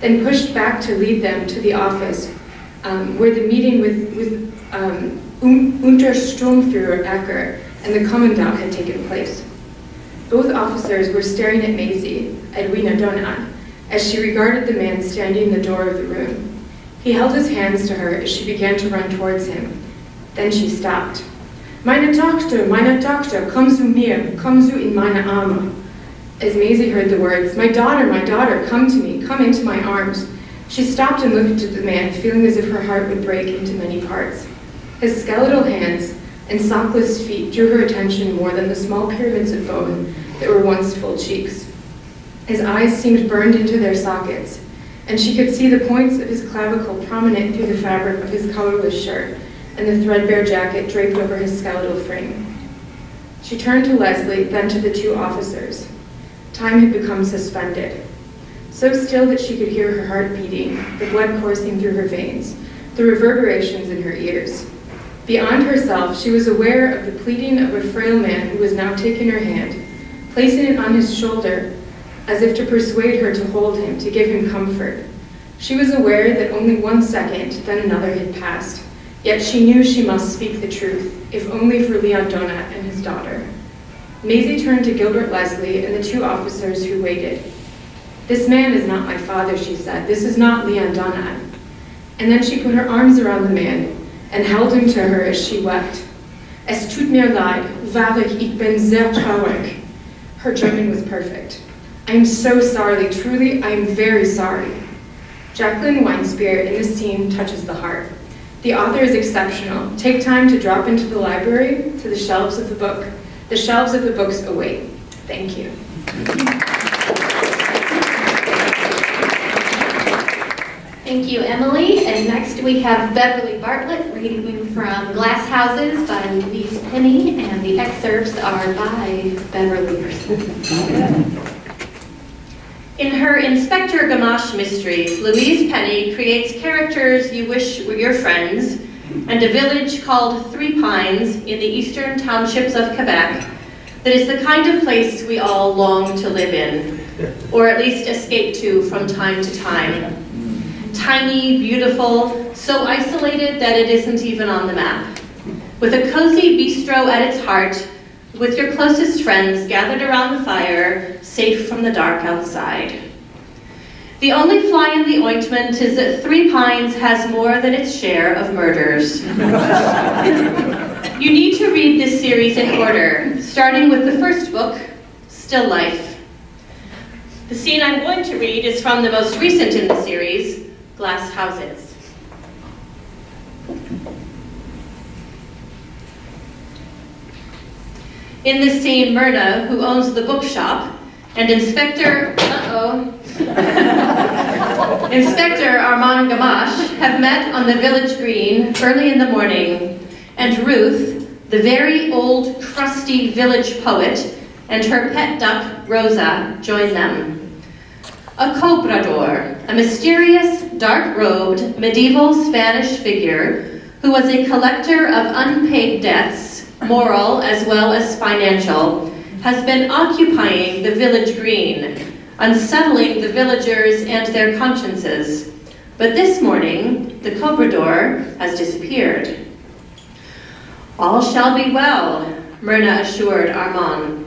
then pushed back to lead them to the office where the meeting with Untersturmführer Ecker and the Commandant had taken place. Both officers were staring at Maisie, Edwina Donat, as she regarded the man standing in the door of the room. He held his hands to her as she began to run towards him. Then she stopped. Meine Tochter, komm zu mir, komm zu in meine Arme. As Maisie heard the words, my daughter, come to me, come into my arms. She stopped and looked at the man, feeling as if her heart would break into many parts. His skeletal hands and sockless feet drew her attention more than the small pyramids of bone that were once full cheeks. His eyes seemed burned into their sockets, and she could see the points of his clavicle prominent through the fabric of his colorless shirt and the threadbare jacket draped over his skeletal frame. She turned to Leslie, then to the 2 officers. Time had become suspended, so still that she could hear her heart beating, the blood coursing through her veins, the reverberations in her ears. Beyond herself, she was aware of the pleading of a frail man who was now taking her hand, placing it on his shoulder as if to persuade her to hold him, to give him comfort. She was aware that only 1 second, then another had passed, yet she knew she must speak the truth, if only for Leon Donat and his daughter. Maisie turned to Gilbert Leslie and the 2 officers who waited. This man is not my father, she said. This is not Leon Donat. And then she put her arms around the man and held him to her as she wept. Es tut mir leid, wahrlich, ich bin sehr traurig. Her German was perfect. I'm so sorry, truly, I'm very sorry. Jacqueline Weinspear in this scene touches the heart. The author is exceptional. Take time to drop into the library, to the shelves of the book. The shelves of the books await. Thank you. Thank you, Emily. And next we have Beverly Bartlett reading from Glass Houses by Louise Penny, and the excerpts are by Beverly herself. In her Inspector Gamache mysteries, Louise Penny creates characters you wish were your friends, and a village called Three Pines in the eastern townships of Quebec that is the kind of place we all long to live in, or at least escape to from time to time. Tiny, beautiful, so isolated that it isn't even on the map. With a cozy bistro at its heart, with your closest friends gathered around the fire, safe from the dark outside. The only fly in the ointment is that Three Pines has more than its share of murders. You need to read this series in order, starting with the first book, Still Life. The scene I'm going to read is from the most recent in the series, Glass Houses. In this scene, Myrna, who owns the bookshop, and Inspector Armand Gamache have met on the village green early in the morning, and Ruth, the very old, crusty village poet, and her pet duck, Rosa, join them. A cobrador, a mysterious, dark-robed, medieval Spanish figure who was a collector of unpaid debts, moral as well as financial, has been occupying the village green, unsettling the villagers and their consciences. But this morning, the cobrador has disappeared. All shall be well, Myrna assured Armand.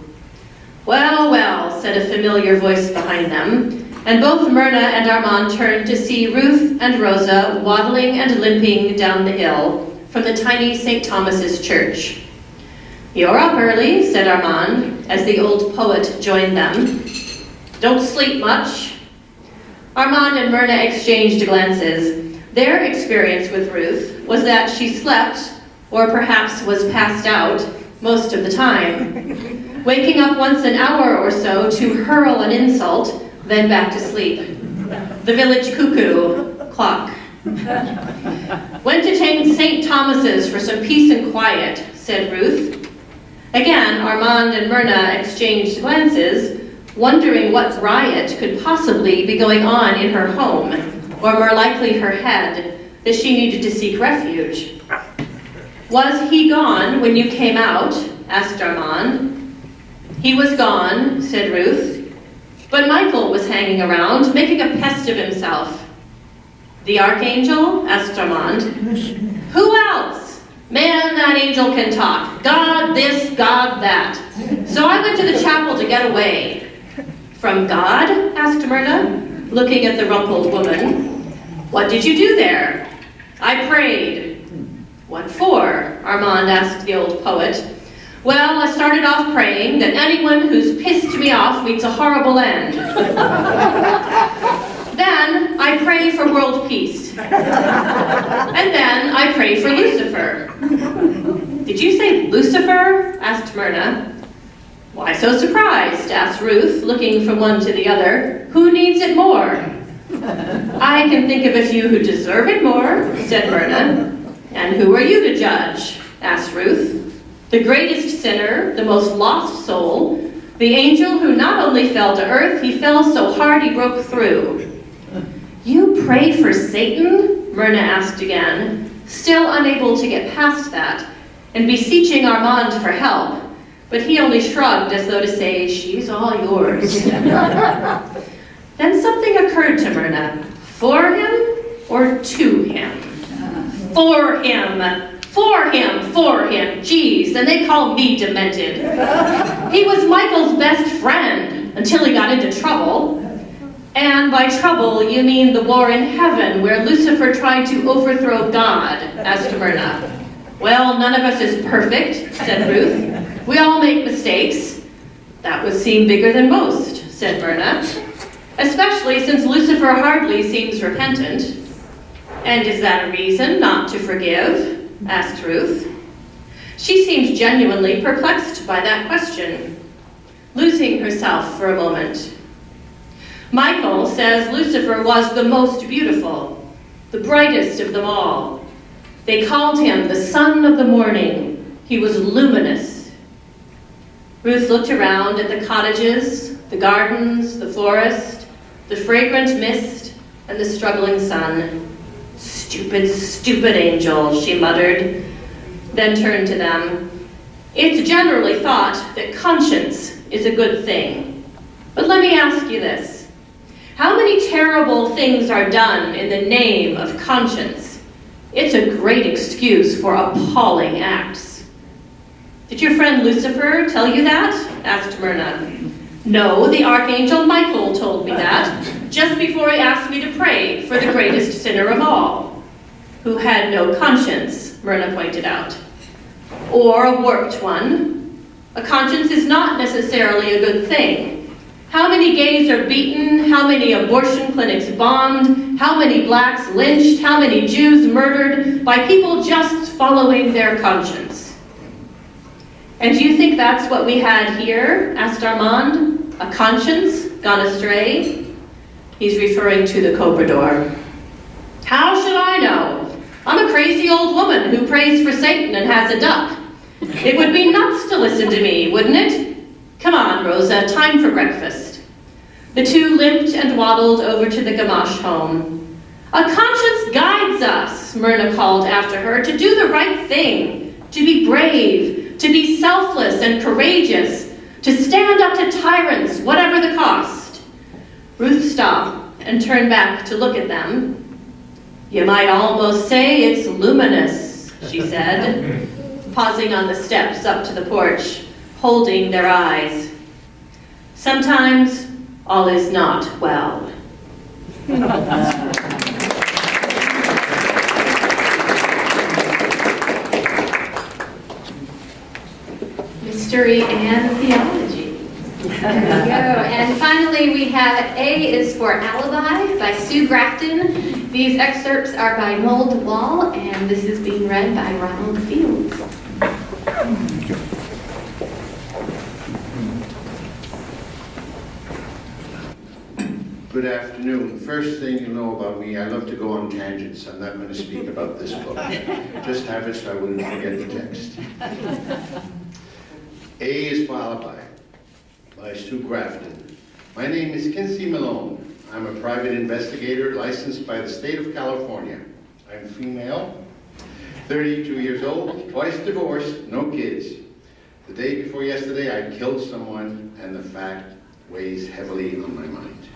Well, well, said a familiar voice behind them, and both Myrna and Armand turned to see Ruth and Rosa waddling and limping down the hill from the tiny St. Thomas's church. You're up early, said Armand, as the old poet joined them. Don't sleep much. Armand and Myrna exchanged glances. Their experience with Ruth was that she slept, or perhaps was passed out, most of the time, waking up once an hour or so to hurl an insult, then back to sleep. The village cuckoo clock. Went to St. Thomas's for some peace and quiet, said Ruth. Again, Armand and Myrna exchanged glances, wondering what riot could possibly be going on in her home, or more likely her head, that she needed to seek refuge. Was he gone when you came out? Asked Armand. He was gone, said Ruth. But Michael was hanging around, making a pest of himself. The archangel? Asked Armand. Who else? Man, that angel can talk. God this, God that. So I went to the chapel to get away. From God? Asked Myrna, looking at the rumpled woman. What did you do there? I prayed. What for? Armand asked the old poet. Well, I started off praying that anyone who's pissed me off meets a horrible end. Then I pray for world peace. And then I pray for Lucifer. Did you say Lucifer? Asked Myrna. Why so surprised? Asked Ruth, looking from one to the other. Who needs it more? I can think of a few who deserve it more, said Myrna. And who are you to judge? Asked Ruth. The greatest sinner, the most lost soul, the angel who not only fell to earth, he fell so hard he broke through. You pray for Satan? Myrna asked again, still unable to get past that, and beseeching Armand for help, but he only shrugged as though to say, she's all yours. Then something occurred to Myrna. For him or to him? For him. For him, for him. Geez, and they call me demented. He was Michael's best friend until he got into trouble. And by trouble, you mean the war in heaven where Lucifer tried to overthrow God, asked Myrna. Well, none of us is perfect, said Ruth. We all make mistakes. That would seem bigger than most, said Myrna. Especially since Lucifer hardly seems repentant. And is that a reason not to forgive? Asked Ruth. She seemed genuinely perplexed by that question, losing herself for a moment. Michael says Lucifer was the most beautiful, the brightest of them all. They called him the son of the morning. He was luminous. Ruth looked around at the cottages, the gardens, the forest, the fragrant mist, and the struggling sun. Stupid, stupid angels, she muttered, then turned to them. It's generally thought that conscience is a good thing. But let me ask you this. How many terrible things are done in the name of conscience? It's a great excuse for appalling acts. Did your friend Lucifer tell you that? Asked Myrna. No, the archangel Michael told me that, just before he asked me to pray for the greatest sinner of all, who had no conscience, Myrna pointed out. Or a warped one. A conscience is not necessarily a good thing. How many gays are beaten? How many abortion clinics bombed? How many blacks lynched? How many Jews murdered by people just following their conscience? And do you think that's what we had here? Asked Armand. A conscience gone astray? He's referring to the Cobrador. How should I know? I'm a crazy old woman who prays for Satan and has a duck. It would be nuts to listen to me, wouldn't it? Come on, Rosa, time for breakfast. The two limped and waddled over to the Gamache home. A conscience guides us, Myrna called after her, to do the right thing, to be brave, to be selfless and courageous, to stand up to tyrants, whatever the cost. Ruth stopped and turned back to look at them. You might almost say it's luminous, she said, pausing on the steps up to the porch, holding their eyes. Sometimes all is not well. Mystery and theology. There we go. And finally, we have A is for Alibi by Sue Grafton. These excerpts are by Noel DeWall, and this is being read by Ronald Fields. Good afternoon. First thing you know about me, I love to go on tangents. I'm not going to speak about this book. Just have it so I wouldn't forget the text. A is for Alibi by Sue Grafton. My name is Kinsey Malone. I'm a private investigator licensed by the state of California. I'm female, 32 years old, twice divorced, no kids. The day before yesterday, I killed someone, and the fact weighs heavily on my mind.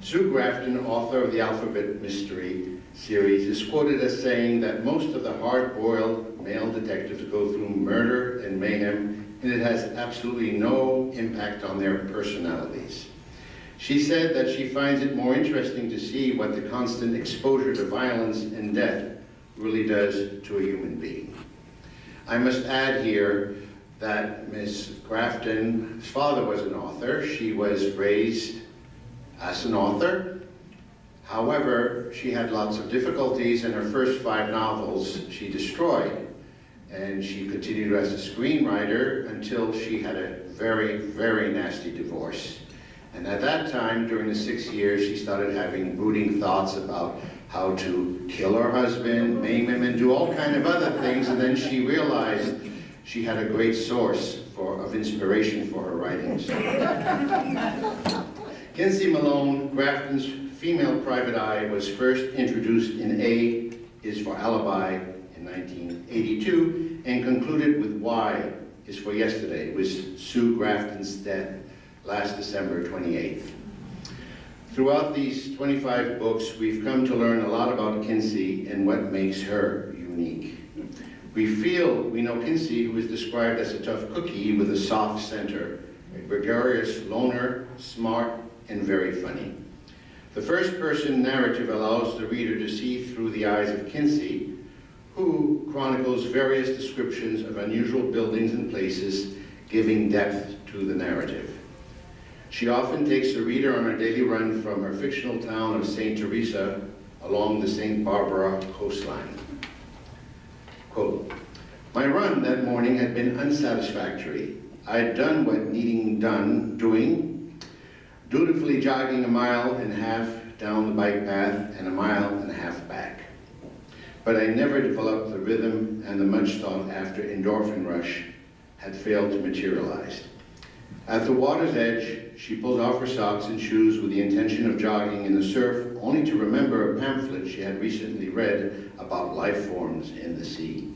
Sue Grafton, author of the Alphabet Mystery series, is quoted as saying that most of the hard-boiled male detectives go through murder and mayhem, and it has absolutely no impact on their personalities. She said that she finds it more interesting to see what the constant exposure to violence and death really does to a human being. I must add here that Ms. Grafton's father was an author. She was raised as an author. However, she had lots of difficulties, and her first 5 novels she destroyed. And she continued as a screenwriter until she had a very, very nasty divorce. And at that time, during the 6 years, she started having brooding thoughts about how to kill her husband, maim him, and do all kinds of other things. And then she realized she had a great source of inspiration for her writings. Kinsey Malone, Grafton's female private eye, was first introduced in A is for Alibi in 1982 and concluded with Y is for Yesterday, with Sue Grafton's death last December 28th. Throughout these 25 books, we've come to learn a lot about Kinsey and what makes her unique. We know Kinsey, who is described as a tough cookie with a soft center, a gregarious loner, smart, and very funny. The first-person narrative allows the reader to see through the eyes of Kinsey, who chronicles various descriptions of unusual buildings and places, giving depth to the narrative. She often takes the reader on a daily run from her fictional town of St. Teresa along the St. Barbara coastline. Quote, "My run that morning had been unsatisfactory. I had done what needing doing, dutifully jogging a mile and a half down the bike path and a mile and a half back. But I never developed the rhythm, and the much sought after endorphin rush had failed to materialize. At the water's edge, she pulled off her socks and shoes with the intention of jogging in the surf, only to remember a pamphlet she had recently read about life forms in the sea.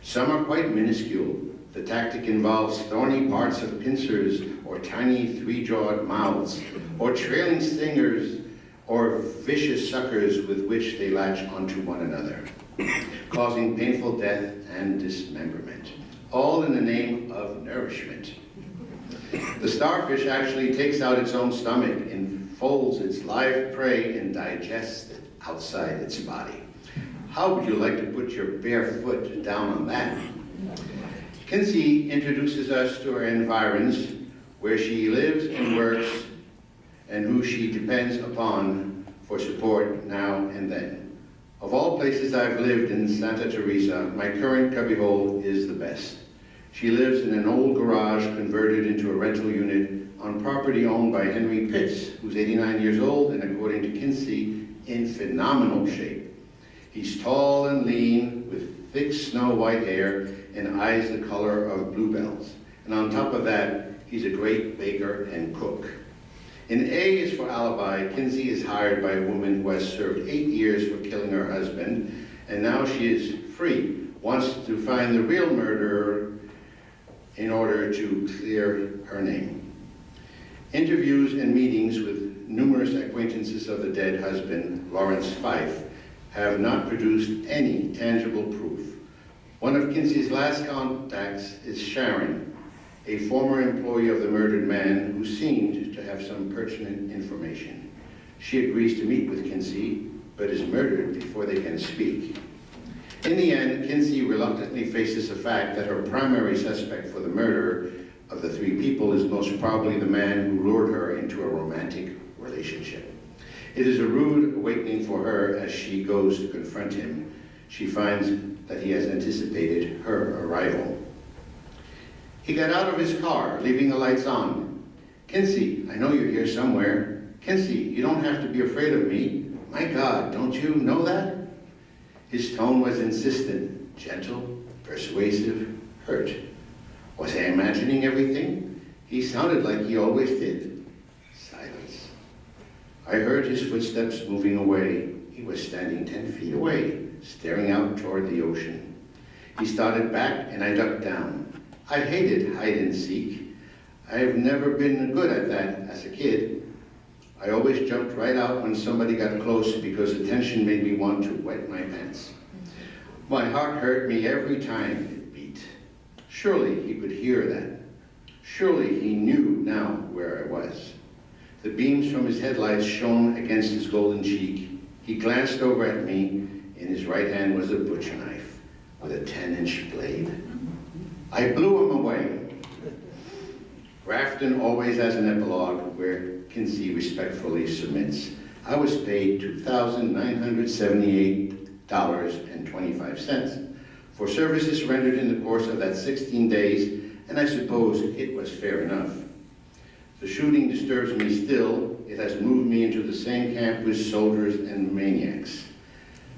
Some are quite minuscule. The tactic involves thorny parts of pincers, or tiny three-jawed mouths, or trailing stingers, or vicious suckers with which they latch onto one another, causing painful death and dismemberment, all in the name of nourishment. The starfish actually takes out its own stomach and folds its live prey and digests it outside its body. How would you like to put your bare foot down on that?" Kinsey introduces us to her environs, where she lives and works, and who she depends upon for support now and then. "Of all places I've lived in Santa Teresa, my current cubbyhole is the best. She lives in an old garage converted into a rental unit on property owned by Henry Pitts, who's 89 years old and, according to Kinsey, in phenomenal shape. He's tall and lean, with thick snow-white hair and eyes the color of bluebells. And on top of that, he's a great baker and cook. In A is for alibi, Kinsey is hired by a woman who has served 8 years for killing her husband, and now she is free, wants to find the real murderer in order to clear her name. Interviews and meetings with numerous acquaintances of the dead husband, Lawrence Fife, have not produced any tangible proof. One of Kinsey's last contacts is Sharon, a former employee of the murdered man who seemed to have some pertinent information. She agrees to meet with Kinsey, but is murdered before they can speak. In the end, Kinsey reluctantly faces the fact that her primary suspect for the murder of the 3 people is most probably the man who lured her into a romantic relationship. It is a rude awakening for her as she goes to confront him. She finds that he has anticipated her arrival. He got out of his car, leaving the lights on. "Kinsey, I know you're here somewhere. Kinsey, you don't have to be afraid of me. My God, don't you know that?" His tone was insistent, gentle, persuasive, hurt. Was I imagining everything? He sounded like he always did. Silence. I heard his footsteps moving away. He was standing 10 feet away, staring out toward the ocean. He started back and I ducked down. I hated hide and seek. I have never been good at that as a kid. I always jumped right out when somebody got close because the tension made me want to wet my pants. My heart hurt me every time it beat. Surely he could hear that. Surely he knew now where I was. The beams from his headlights shone against his golden cheek. He glanced over at me. In his right hand was a butcher knife with a 10-inch blade. I blew him away. Grafton always has an epilogue where Kinsey respectfully submits. I was paid $2,978.25 for services rendered in the course of that 16 days, and I suppose it was fair enough. The shooting disturbs me still. It has moved me into the same camp with soldiers and maniacs.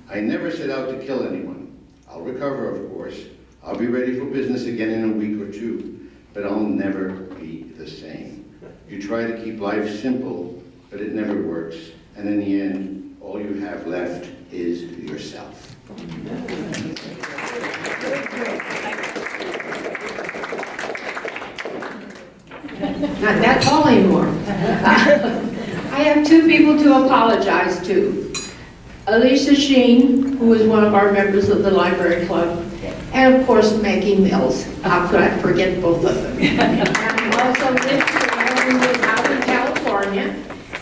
I never set out to kill anyone. I'll recover, of course. I'll be ready for business again in a week or two, but I'll never be the same. You try to keep life simple, but it never works. And in the end, all you have left is yourself. Not that tall anymore. I have 2 people to apologize to. Alicia Sheen, who is one of our members of the Library Club, and of course Maggie Mills. How could I forget both of them? And also lives out in California.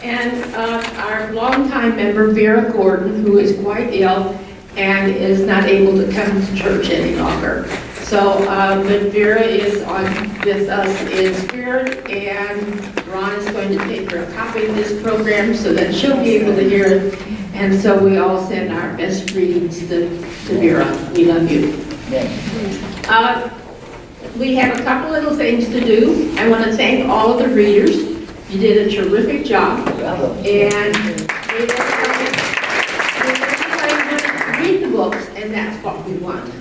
And our longtime member Vera Gordon, who is quite ill and is not able to come to church any longer. So, but Vera is on with us in spirit, and Ron is going to take her a copy of this program so that she'll be able to hear it. And so we all send our best greetings to Vera. We love you. We have a couple little things to do. I want to thank all of the readers. You did a terrific job. And read the books, and that's what we want.